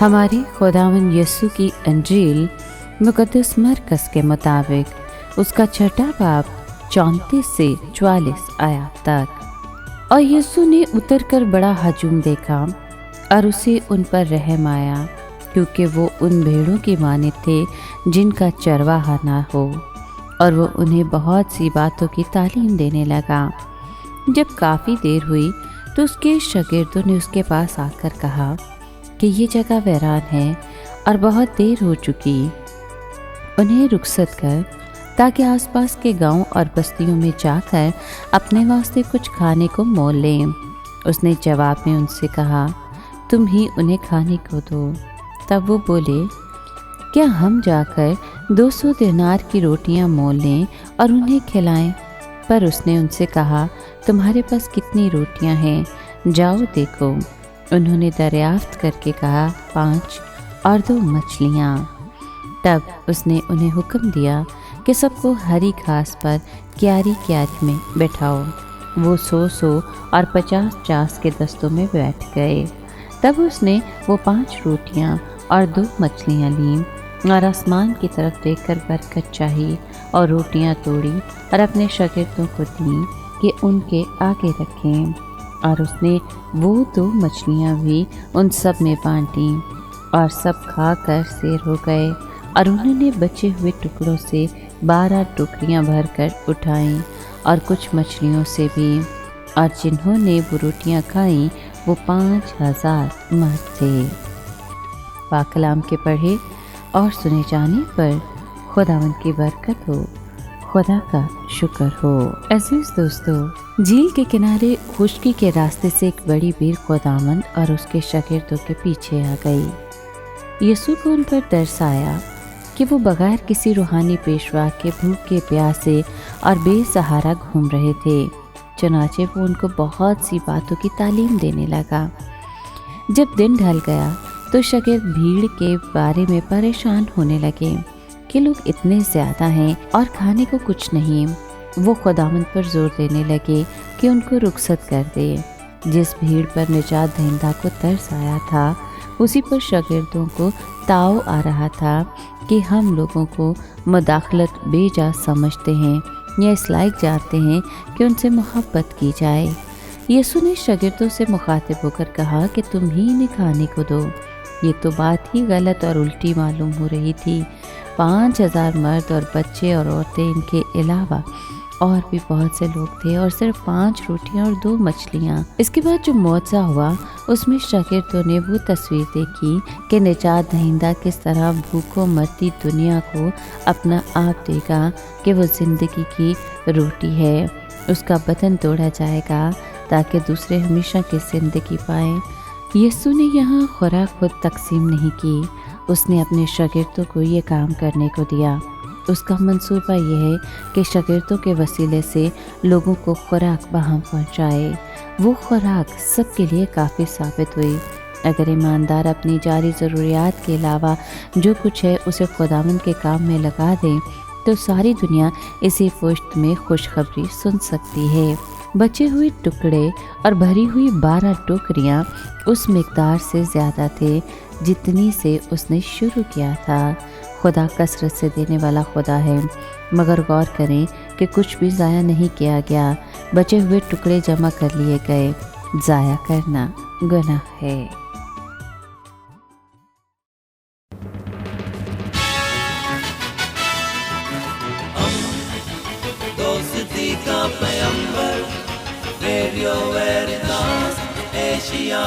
हमारी खुदावन यीशु की अंजील मुकद्दस मरकस के मुताबिक उसका छठा बाब 34 से 44 आयत तक। और यीशु ने उतरकर बड़ा हजूम देखा और उसे उन पर रहम आया, क्योंकि वो उन भेड़ों की माने थे जिनका चरवाहा ना हो, और वो उन्हें बहुत सी बातों की तालीम देने लगा। जब काफ़ी देर हुई तो उसके शागिर्दों ने उसके पास आकर कहा कि ये जगह वीरान है और बहुत देर हो चुकी, उन्हें रुखसत कर ताकि आसपास के गांव और बस्तियों में जाकर अपने वास्ते कुछ खाने को मोल लें। उसने जवाब में उनसे कहा, तुम ही उन्हें खाने को दो। तब वो बोले, क्या हम जाकर 200 दिनार की रोटियां मोल लें और उन्हें खिलाएं? पर उसने उनसे कहा, तुम्हारे पास कितनी रोटियां हैं? जाओ देखो। उन्होंने दरियाफ्त करके कहा, 5 और 2 मछलियाँ। तब उसने उन्हें हुक्म दिया कि सबको हरी घास पर क्यारी क्यारी में बैठाओ। वो 100 और 50 के दस्तों में बैठ गए। तब उसने वो 5 रोटियां और 2 मछलियां लीं और आसमान की तरफ देखकर बरकत चाही और रोटियां तोड़ी और अपने शागिर्दों को दीं कि उनके आगे रखें। और उसने वो 2 मछलियां भी उन सब में बांटी और सब खाकर सेर हो गए। और उन्होंने बचे हुए टुकड़ों से 12 टोकरियां भरकर उठाईं और कुछ मछलियों से भी। और जिन्होंने वो रोटियां खाईं वो 5000 मर्द थे। पाक कलाम के पढ़े और सुने जाने पर खुदावन की बरकत हो, खुदा का शुक्र हो। अजीज दोस्तों, झील के किनारे खुशकी के रास्ते से एक बड़ी भीड़ खुदावन और उसके शागिर्दों के पीछे आ गई। यीशु को उन पर तरस आया कि वो बगैर किसी रूहानी पेशवा के भूखे प्यासे और बेसहारा घूम रहे थे। चनाचे वो उनको बहुत सी बातों की तालीम देने लगा। जब दिन ढल गया तो शागिर्द भीड़ के बारे में परेशान होने लगे कि लोग इतने ज़्यादा हैं और खाने को कुछ नहीं। वो खुदावंद पर जोर देने लगे कि उनको रुखसत कर दे। जिस भीड़ पर निजात दहिंदा को तरस आया था, उसी पर शागिर्दों को ताव आ रहा था कि हम लोगों को मुदाखलत बेजा समझते हैं या इस लायक जानते हैं कि उनसे मोहब्बत की जाए। यीशु ने शागिर्दों से मुखातिब होकर कहा कि तुम ही इन्हें खाने को दो। ये तो बात ही गलत और उल्टी मालूम हो रही थी। 5000 मर्द और बच्चे और औरतें, इनके अलावा और भी बहुत से लोग थे, और सिर्फ 5 रोटियां और 2 मछलियाँ। इसके बाद जो मौजज़ा हुआ उसमें शागिर्दों ने वो तस्वीर देखी कि निजात दहिंदा किस तरह भूखों मरती दुनिया को अपना आप देगा कि वो ज़िंदगी की रोटी है। उसका बदन तोड़ा जाएगा ताकि दूसरे हमेशा की ज़िंदगी पाएँ। यीशु ने यहाँ खुराक खुद तकसीम नहीं की, उसने अपने शागिर्दों को ये काम करने को दिया। उसका मंसूबा यह है कि शागिर्दों के वसीले से लोगों को खुराक बहाम पहुँचाए। वो खुराक सबके लिए काफ़ी साबित हुई। अगर ईमानदार अपनी जारी ज़रूरियात के अलावा जो कुछ है उसे खुदावंद के काम में लगा दें तो सारी दुनिया इसी पुश्त में खुशखबरी सुन सकती है। बचे हुए टुकड़े और भरी हुई 12 टोकरियाँ उस मिकदार से ज़्यादा थे जितनी से उसने शुरू किया था। खुदा कसरत से देने वाला खुदा है, मगर गौर करें कि कुछ भी ज़ाया नहीं किया गया। बचे हुए टुकड़े जमा कर लिए गए। ज़ाया करना गुनाह है। दोस्ती का पैगंबर, रेडियो वेरितास एशिया।